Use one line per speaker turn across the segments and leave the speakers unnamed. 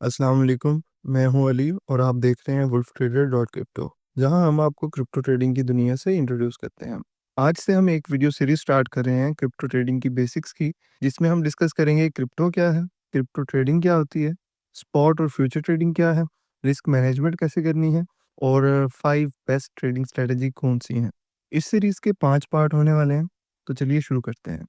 अस्सलाम वालेकुम। मैं हूं अली और आप देख रहे हैं वुल्फ ट्रेडर डॉट क्रिप्टो, जहां हम आपको क्रिप्टो ट्रेडिंग की दुनिया से इंट्रोड्यूस करते हैं। आज से हम एक वीडियो सीरीज स्टार्ट कर रहे हैं क्रिप्टो ट्रेडिंग की बेसिक्स की, जिसमें हम डिस्कस करेंगे क्रिप्टो क्या है, क्रिप्टो ट्रेडिंग क्या होती है, स्पॉट और फ्यूचर ट्रेडिंग क्या है, रिस्क मैनेजमेंट कैसे करनी है और 5 बेस्ट ट्रेडिंग स्ट्रेटेजी कौन सी हैं। इस सीरीज के 5 पार्ट होने वाले हैं, तो चलिए शुरू करते हैं।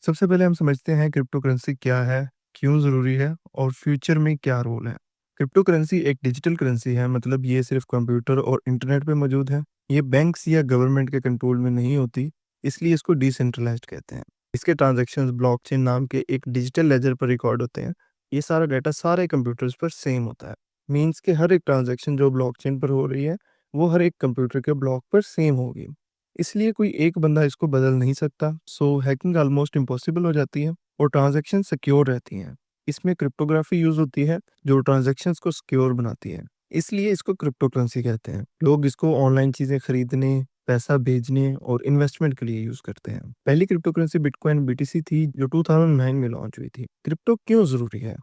सबसे पहले हम समझते हैं क्रिप्टो करेंसी क्या है, क्यों ज़रूरी है और फ्यूचर में क्या रोल है। क्रिप्टो करेंसी एक डिजिटल करेंसी है, मतलब ये सिर्फ कंप्यूटर और इंटरनेट पे मौजूद है। ये बैंक्स या गवर्नमेंट के कंट्रोल में नहीं होती, इसलिए इसको डिसेंट्रलाइज्ड कहते हैं। इसके ट्रांजैक्शंस ब्लॉकचेन नाम के एक डिजिटल लेजर पर रिकॉर्ड होते हैं। ये सारा डाटा सारे कंप्यूटर्स पर सेम होता है। मीन्स के हर एक ट्रांजैक्शन जो ब्लॉकचेन पर हो रही है, वो हर एक कंप्यूटर के ब्लॉक पर सेम होगी। इसलिए कोई एक बंदा इसको बदल नहीं सकता, सो हैकिंग ऑलमोस्ट इम्पॉसिबल हो जाती है और ट्रांजैक्शन सिक्योर रहती हैं। इसमें क्रिप्टोग्राफी यूज होती है जो ट्रांजैक्शंस को सिक्योर बनाती है। इसलिए इसको क्रिप्टो करेंसी कहते हैं। लोग इसको ऑनलाइन चीजें खरीदने, पैसा भेजने और इन्वेस्टमेंट के लिए यूज करते हैं। पहली क्रिप्टो करेंसी बिटकॉइन बीटीसी थी, जो 2009 में लॉन्च हुई थी। क्रिप्टो क्यों जरूरी है?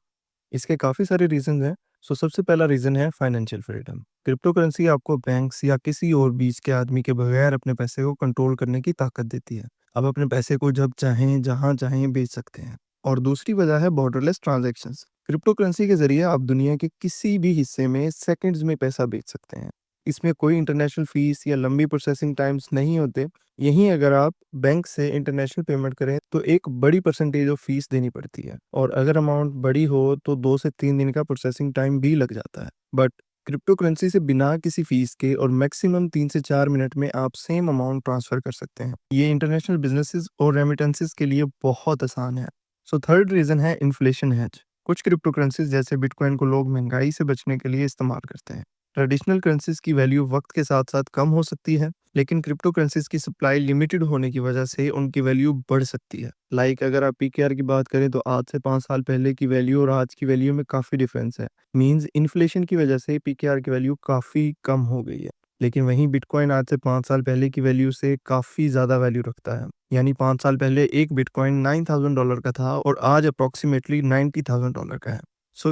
इसके काफ़ी सारे रीज़न्स हैं। सो सबसे पहला रीज़न है फाइनेंशियल फ्रीडम। क्रिप्टो करेंसी आपको बैंक्स या किसी और बीच के आदमी के बगैर अपने पैसे को कंट्रोल करने की ताकत देती है। आप अपने पैसे को जब चाहें, जहाँ चाहें बेच सकते हैं। और दूसरी वजह है बॉर्डरलेस ट्रांज़ैक्शंस। क्रिप्टो करेंसी के ज़रिए आप दुनिया के किसी भी हिस्से में सेकंड्स में पैसा बेच सकते हैं। इसमें कोई इंटरनेशनल फ़ीस या लंबी प्रोसेसिंग टाइम्स नहीं होते। यहीं अगर आप बैंक से इंटरनेशनल पेमेंट करें तो एक बड़ी परसेंटेज ऑफ फीस देनी पड़ती है, और अगर अमाउंट बड़ी हो तो 2 से 3 दिन का प्रोसेसिंग टाइम भी लग जाता है। बट क्रिप्टो करेंसी से बिना किसी फीस के और मैक्सिमम 3 से 4 मिनट में आप सेम अमाउंट ट्रांसफर कर सकते हैं। ये इंटरनेशनल बिजनेसेस और रेमिटेंसेस के लिए बहुत आसान है। सो थर्ड रीजन है इन्फ्लेशन हेज। कुछ क्रिप्टो करेंसीज जैसे बिटकॉइन को लोग महंगाई से बचने के लिए इस्तेमाल करते हैं। ट्रेडिशनल करेंसीज की वैल्यू वक्त के साथ साथ कम हो सकती है, लेकिन क्रिप्टो करेंसीज की सप्लाई लिमिटेड होने की वजह से उनकी वैल्यू बढ़ सकती है। अगर आप पीकेआर की बात करें तो आज से 5 साल पहले की वैल्यू और आज की वैल्यू में काफ़ी डिफरेंस है। मींस इन्फ्लेशन की वजह से पीकेआर की वैल्यू काफ़ी कम हो गई है। लेकिन वहीं बिटकॉइन आज से 5 साल पहले की वैल्यू से काफ़ी ज़्यादा वैल्यू रखता है। यानी 5 साल पहले एक बिटकॉइन $9,000 का था और आज अप्रोक्सीमेटली $90,000 का है।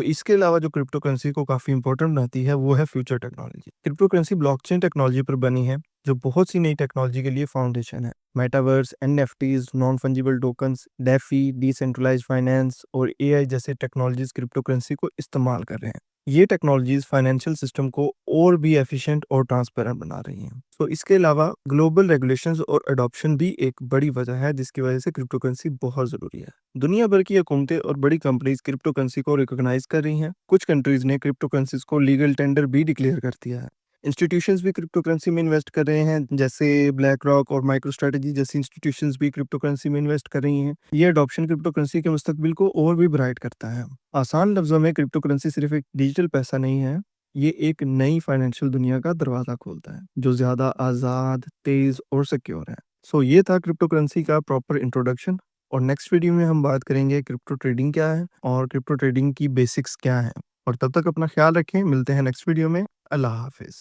इसके अलावा जो क्रिप्टो करेंसी को काफ़ी इंपॉर्टेंट बनाती है वो है future technology. Crypto currency blockchain technology पर बनी है, जो बहुत सी नई टेक्नोलॉजी के लिए फाउंडेशन है। Metaverse, NFTs, non fungible tokens, DeFi, decentralised finance और एआई जैसे टेक्नोलॉजीज क्रिप्टो करेंसी को इस्तेमाल कर रहे हैं। ये टेक्नोलॉजीज फाइनेंशियल सिस्टम को और भी एफिशिएंट और ट्रांसपेरेंट बना रही हैं। इसके अलावा ग्लोबल रेगुलेशंस और अडॉप्शन भी एक बड़ी वजह है, जिसकी वजह से क्रिप्टो करेंसी बहुत ज़रूरी है। दुनिया भर की हुकूमतें और बड़ी कंपनीज क्रिप्टो करेंसी को रिकॉग्नाइज कर रही हैं। कुछ कंट्रीज ने क्रिप्टो करेंसीज को लीगल टेंडर भी डिक्लेयर कर दिया है। इंस्टीट्यूशंस भी क्रिप्टो करेंसी में इन्वेस्ट कर रहे हैं, जैसे ब्लैक रॉक और माइक्रो स्ट्रेटजी जैसी इंस्टीट्यूशंस भी क्रिप्टो करेंसी में इन्वेस्ट कर रही हैं। ये अडॉप्शन क्रिप्टो करेंसी के मुस्तकबिल को और भी ब्राइट करता है। आसान लफ्जों में क्रिप्टो करेंसी सिर्फ एक डिजिटल पैसा नहीं है, ये एक नई फाइनेंशियल दुनिया का दरवाजा खोलता है, जो ज्यादा आज़ाद, तेज और सिक्योर है। ये था क्रिप्टो करेंसी का प्रॉपर इंट्रोडक्शन। और नेक्स्ट वीडियो में हम बात करेंगे क्रिप्टो ट्रेडिंग क्या है और क्रिप्टो ट्रेडिंग की बेसिक्स क्या है। और तब तक अपना ख्याल रखें, मिलते हैं नेक्स्ट वीडियो में। अल्लाह हाफिज़।